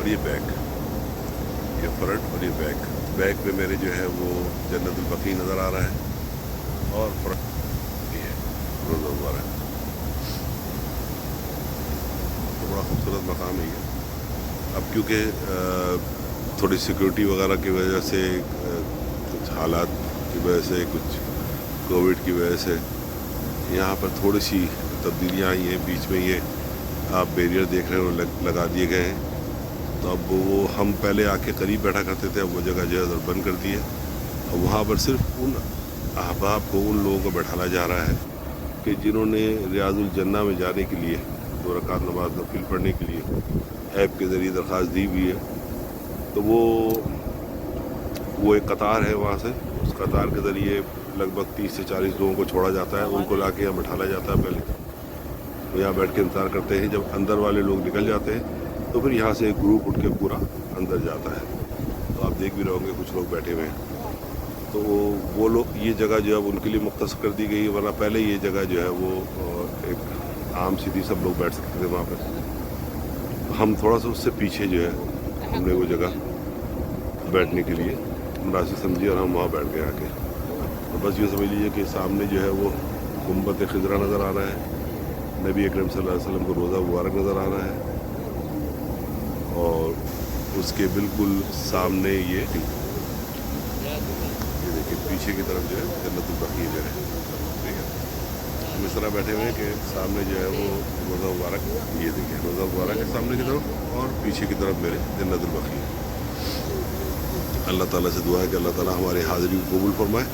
اور یہ بیک، یہ فرنٹ اور یہ بیک. بیک پہ میرے جو ہے وہ جنت البقیع نظر آ رہا ہے اور فرنٹ یہ ہے روزہ مبارک. تو بڑا خوبصورت مقام ہے یہ. اب کیونکہ تھوڑی سیکورٹی وغیرہ کی وجہ سے، کچھ حالات کی وجہ سے، کچھ کووڈ کی وجہ سے یہاں پر تھوڑی سی تبدیلیاں آئی ہیں. بیچ میں یہ آپ بیریئر دیکھ رہے ہیں وہ لگا دیے گئے ہیں. تو اب وہ ہم پہلے آ کے قریب بیٹھا کرتے تھے، اب وہ جگہ جو ہے بند کر دی ہے. اور وہاں پر صرف ان احباب کو، ان لوگوں کو بیٹھانا جا رہا ہے کہ جنہوں نے ریاض الجنہ میں جانے کے لیے 2 رکعت نماز نفل پڑھنے کے لیے ایپ کے ذریعے درخواست دی ہوئی ہے. تو وہ ایک قطار ہے وہاں سے، اس قطار کے ذریعے لگ بھگ 30 سے 40 لوگوں کو چھوڑا جاتا ہے. ان کو لا کے یہاں بٹھانا جاتا ہے. پہلے وہ یہاں بیٹھ کے انتظار کرتے ہیں. جب اندر والے لوگ نکل جاتے ہیں تو پھر یہاں سے ایک گروپ اٹھ کے پورا اندر جاتا ہے. تو آپ دیکھ بھی رہے ہوں گے کچھ لوگ بیٹھے ہوئے ہیں. تو وہ لوگ، یہ جگہ جو ہے ان کے لیے مختص کر دی گئی ہے، ورنہ پہلے یہ جگہ جو ہے وہ ایک عام سی تھی، سب لوگ بیٹھ سکتے تھے وہاں پہ. ہم تھوڑا سا اس سے پیچھے جو ہے ہم نے وہ جگہ بیٹھنے کے لیے مناسب سمجھی اور ہم وہاں بیٹھ گئے آ کے. تو بس یہ سمجھ لیجیے کہ سامنے جو ہے وہ گنبد خضرا نظر آ رہا ہے. نبی اکرم صلی اللہ علیہ وسلم کو روزہ مبارک نظر آ رہا ہے. اور اس کے بالکل سامنے یہ دیکھیے پیچھے کی طرف جو ہے جنت البقیع جو ہے. ٹھیک ہے، ہم اس طرح بیٹھے ہوئے ہیں کہ سامنے جو ہے وہ روزہ مبارک، یہ دیکھیں روزہ مبارک ہے سامنے کی طرف، اور پیچھے کی طرف میرے جنت البقیع. اللہ تعالیٰ سے دعا ہے کہ اللہ تعالیٰ ہماری حاضری کو قبول فرمائے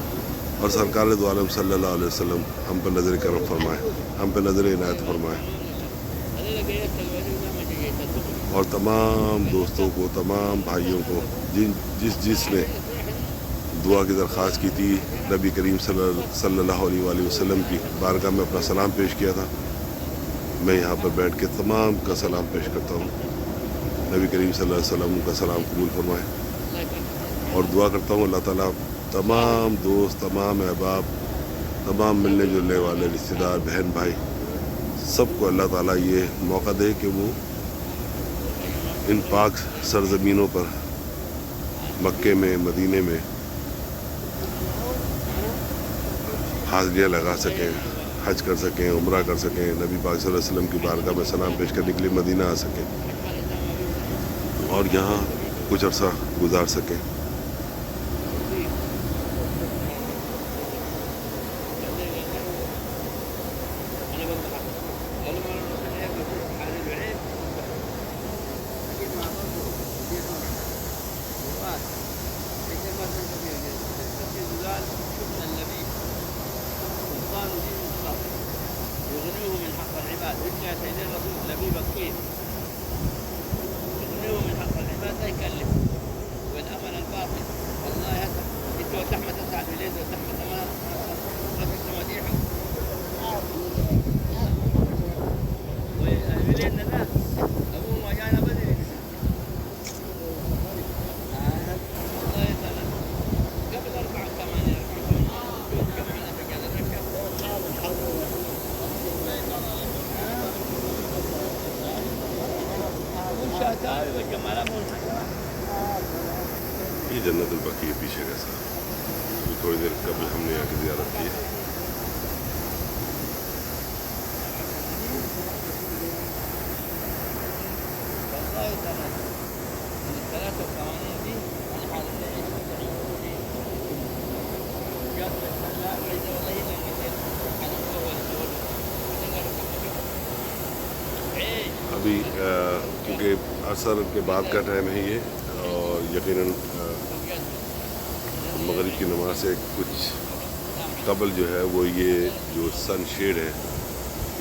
اور سرکار دو عالم صلی اللہ علیہ وسلم ہم پر نظر کرم فرمائے، ہم پہ نظر عنایت فرمائے. اور تمام دوستوں کو، تمام بھائیوں کو جس نے دعا کی درخواست کی تھی، نبی کریم صلی اللہ علیہ وآلہ وسلم کی بارگاہ میں اپنا سلام پیش کیا تھا. میں یہاں پر بیٹھ کے تمام کا سلام پیش کرتا ہوں. نبی کریم صلی اللہ علیہ وسلم کا سلام قبول فرمائے اور دعا کرتا ہوں اللہ تعالیٰ تمام دوست، تمام احباب، تمام ملنے جلنے والے رشتہ دار، بہن بھائی، سب کو اللہ تعالیٰ یہ موقع دے کہ وہ ان پاک سرزمینوں پر، مکے میں، مدینے میں حاضریاں لگا سکیں، حج کر سکیں، عمرہ کر سکیں، نبی پاک صلی اللہ علیہ وسلم کی بارگاہ میں سلام پیش کرنے کے لیے مدینہ آ سکیں اور یہاں کچھ عرصہ گزار سکیں. یہ جنت البقیع پیچھے کا ساتھ تھوڑی دیر قبل ہم نے آ کے زیارت کی. ابھی کیونکہ عصر کے بعد کا ٹائم ہے یہ، اور یقیناً مغرب کی نماز سے کچھ قبل جو ہے وہ یہ جو سن شیڈ ہے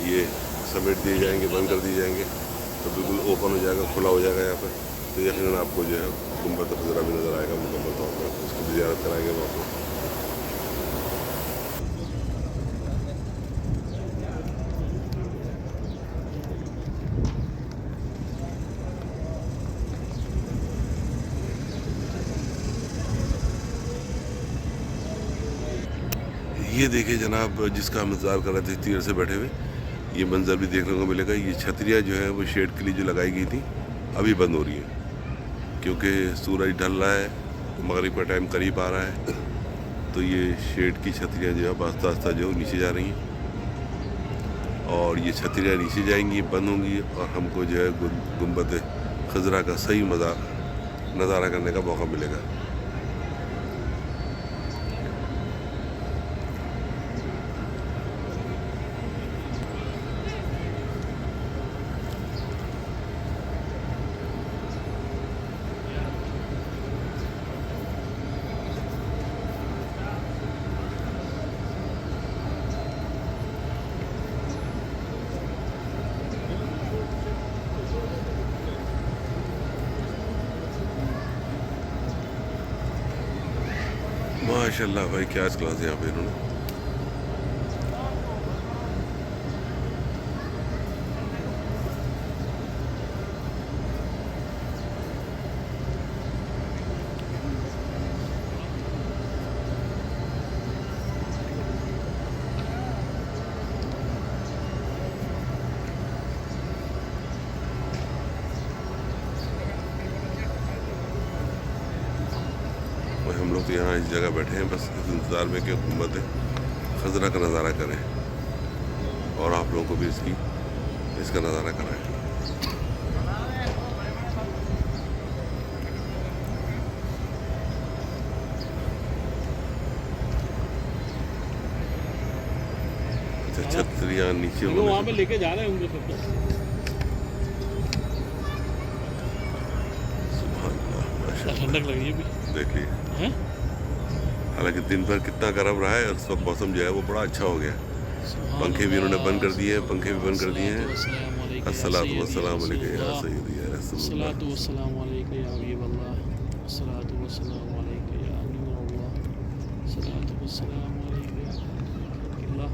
یہ سمیٹ دیے جائیں گے، بند کر دیے جائیں گے، تو بالکل اوپن ہو جائے گا، کھلا ہو جائے گا یہاں پہ. تو یقیناً آپ کو جو ہے گنبد خضرا بھی نظر آئے گا مکمل طور پر. اس کی بھی زیارت کرائیں گے وہاں پہ. یہ دیکھیں جناب، جس کا ہم انتظار کر رہے تھے اتنی دیر سے بیٹھے ہوئے، یہ منظر بھی دیکھنے کو ملے گا. یہ چھتریاں جو ہے وہ شیڈ کے لیے جو لگائی گئی تھیں ابھی بند ہو رہی ہیں. کیونکہ سورج ڈھل رہا ہے، مغرب کا ٹائم قریب آ رہا ہے، تو یہ شیڈ کی چھتریاں جو ہے آہستہ آہستہ جو نیچے جا رہی ہیں، اور یہ چھتریاں نیچے جائیں گی، بند ہوں گی، اور ہم کو جو ہے گنبد خضرا کا صحیح نظارہ کرنے کا موقع ملے گا۔ ماشاء اللہ بھائی، کیا آج کلاس یہاں پہ انہوں نے۔ ہم لوگ تو یہاں اس جگہ بیٹھے ہیں بس اس انتظار میں کہ گنبد خضرا کا نظارہ کریں، اور آپ لوگوں کو بھی اس کا نظارہ کرائیں۔ اچھا، چھتریاں نیچے وہاں پہ لے کے جا رہے ہوں گے سب کو۔ سبحان اللہ، ماشاء اللہ، ٹھنڈک لگ رہی ہے ابھی، دیکھیے۔ حالانکہ دن بھر کتنا گرم رہا ہے، اس وقت موسم جو ہے وہ بڑا اچھا ہو گیا۔ پنکھے بھی انہوں نے بند کر دیے ہیں، پنکھے بھی بند کر دیے ہیں۔ الصلاۃ والسلام علیکہ یا سیدی یا رسول اللہ۔ الصلاۃ والسلام علیکہ یا حبیب اللہ، الصلاۃ والسلام علیکہ یا نور اللہ، الصلاۃ والسلام علیکہ یا خلیق اللہ،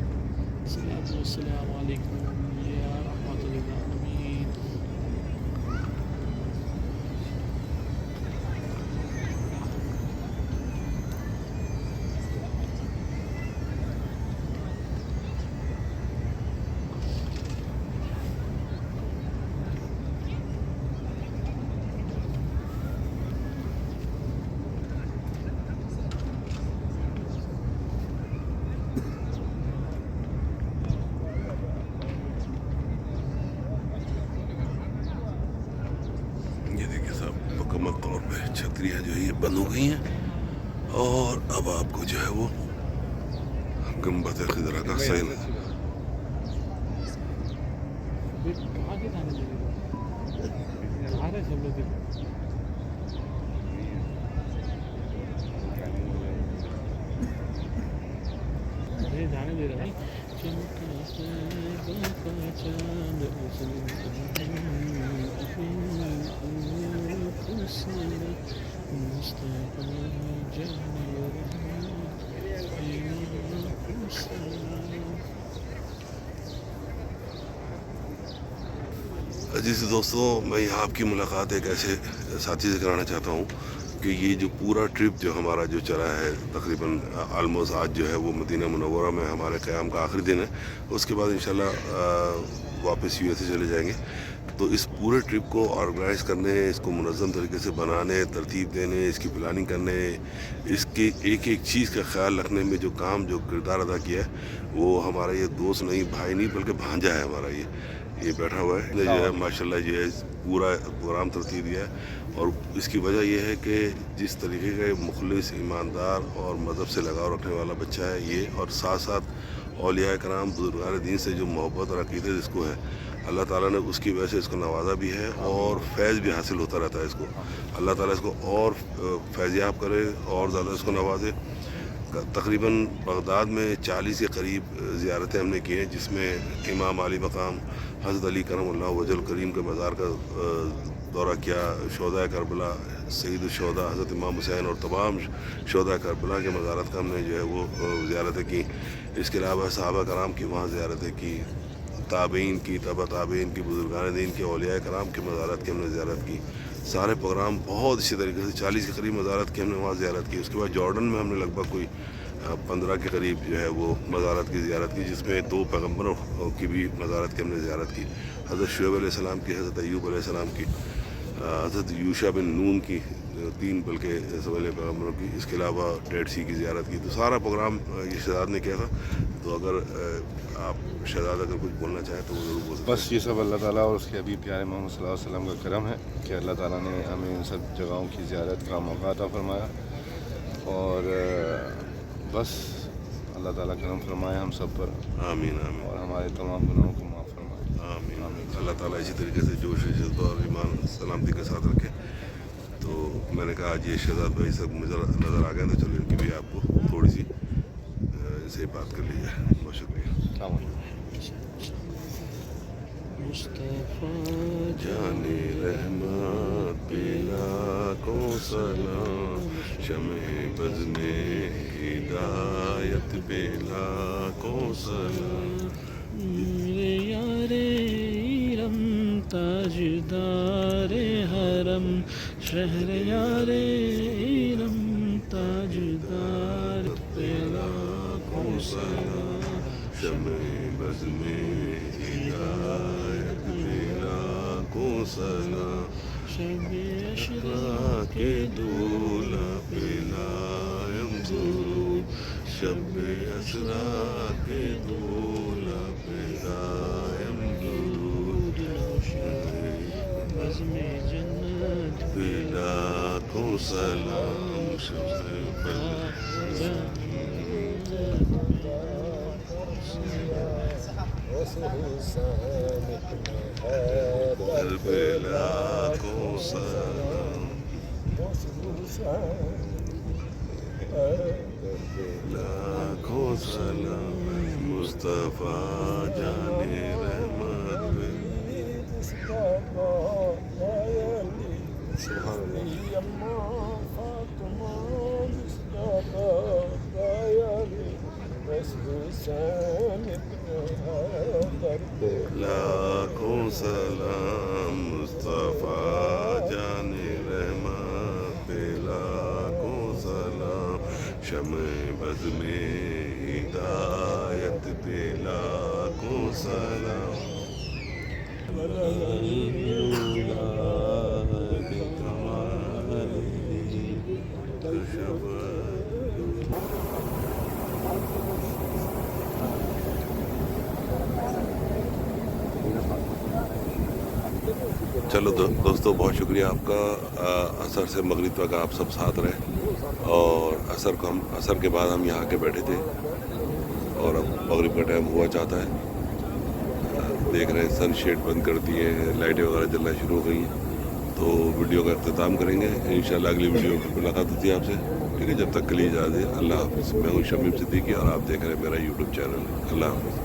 الصلاۃ والسلام علیکم یا رحمۃ للعالمین۔ یہ دیکھیے صاحب، مکمل طور پہ چھتریاں جو ہے یہ بند ہو گئی ہیں، اور اب آپ کو جو ہے وہ گنبد خضرا کا صحیح کہاں کے جانے دے رہے آ رہے سب لوگ؟ جانے دے رہا عزیز دوستوں، میں یہاں آپ کی ملاقات ایک ایسے ساتھی سے کرانا چاہتا ہوں کہ یہ جو پورا ٹرپ جو ہمارا جو چلا ہے تقریباً آلموسٹ آج جو ہے وہ مدینہ منورہ میں ہمارے قیام کا آخری دن ہے، اس کے بعد انشاءاللہ واپس یو ایس اے چلے جائیں گے۔ تو اس پورے ٹرپ کو آرگنائز کرنے، اس کو منظم طریقے سے بنانے، ترتیب دینے، اس کی پلاننگ کرنے، اس کے ایک ایک چیز کا خیال رکھنے میں جو کردار ادا کیا ہے، وہ ہمارا یہ دوست نہیں، بھائی نہیں، بلکہ بھانجا ہے ہمارا۔ یہ بیٹھا ہوا ہے جو ہے ماشاءاللہ جو ہے پورا پروگرام ترتیب دیا ہے، اور اس کی وجہ یہ ہے کہ جس طریقے کا مخلص، ایماندار اور مذہب سے لگاؤ رکھنے والا بچہ ہے یہ، اور ساتھ ساتھ اولیاء کرام، بزرگان دین سے جو محبت اور عقیدت اس کو ہے، اللہ تعالیٰ نے اس کی وجہ سے اس کو نوازا بھی ہے، اور فیض بھی حاصل ہوتا رہتا ہے اس کو۔ اللہ تعالیٰ اس کو اور فیضیاب کرے، اور زیادہ اس کو نوازے۔ تقریباً بغداد میں 40 کے قریب زیارتیں ہم نے کی ہیں، جس میں امام علی مقام حضرت علی کرم اللہ وجہ الکریم کے مزار کا دورہ کیا، شہداء کربلا، سید الشہداء حضرت امام حسین اور تمام شہداء کربلا کے مزارات کا ہم نے جو ہے وہ زیارتیں کی۔ اس کے علاوہ صحابہ کرام کی وہاں زیارتیں کی، تابعین کی، تبع تابعین کی، بزرگان دین کے، اولیاء کرام کے مزارات کی ہم نے زیارت کی۔ سارے پروگرام بہت اچھی طریقے سے 40 کے قریب مزارات کی ہم نے وہاں زیارت کی۔ اس کے بعد جارڈن میں ہم نے لگ بھگ کوئی 15 کے قریب جو ہے وہ مزارات کی زیارت کی، جس میں 2 پیغمبروں کی بھی مزارات کی ہم نے زیارت کی، حضرت شعیب علیہ السلام کی، حضرت ایوب علیہ السلام کی، حضرت یوشع بن نون کی 3 بلکہ سوال پیغمبروں کی، اس کے علاوہ ڈیڈ سی کی زیارت کی. تو سارا پروگرام یہ شہزاد نے کیا تھا. تو اگر آپ شہزاد اگر کچھ بولنا چاہیں تو وہ ضرور بول سکتے ہیں. بس یہ سب اللہ تعالیٰ اور اس کے حبیب پیارے محمد صلی اللہ علیہ وسلم کا کرم ہے کہ اللہ تعالیٰ نے ہمیں ان سب جگہوں کی زیارت کا موقع عطا فرمایا. اور بس اللہ تعالیٰ کرم فرمائے ہم سب پر، آمین آمین اور ہمارے تمام گناہوں کو معاف فرمائے. آمین آمین. اللہ تعالیٰ اسی طریقے سے جوش جذبہ اور ایمان سلامتی کے ساتھ رکھے. تو میں نے کہا آج یہ شہزاد بھائی سب مجھے نظر آ گئے، تو چلو ان کی بھی آپ کو تھوڑی سی ان سے بات کر لی جائے. بہت شکریہ. السلام علیکم. مصطفیٰ جان رحمت بلا کو سلام، شمع بز میں ہدایت بلا کو سلام. میرے یار ایرم تاجدار حرم، شہر یار ایرم تاجدار بلا کو سلام، شمع بز میں ہدایت بلا کو سلام. شب اشرا کے دولا پلائم درود، شب اشرا کے دولا پلائم درود. بزم جنت بلا کو سلام، شب کربلا کو سلام، کربلا کو سلام. مصطفیٰ جان رحمت لاکھوں سلام. مصطفیٰ جان رحمت پہ لاکھوں سلام، شمع بز میں ہدایت پہ لاکھوں سلام. چلو دوستو، بہت شکریہ آپ کا. عصر سے مغرب تک آپ سب ساتھ رہے، اور عصر کے بعد ہم یہاں کے بیٹھے تھے، اور اب مغرب کا ٹائم ہوا چاہتا ہے. دیکھ رہے ہیں سن شیڈ بند کر دیے ہیں، لائٹیں وغیرہ جلنا شروع ہو گئی ہیں. تو ویڈیو کا اختتام کریں گے انشاءاللہ. اگلی ویڈیو میں ملاقات ہوتی ہے آپ سے. ٹھیک ہے، جب تک کے لیے اجازت. اللہ حافظ. میں ہوں شمیم صدیقی اور آپ دیکھ رہے ہیں میرا یوٹیوب چینل. اللہ حافظ.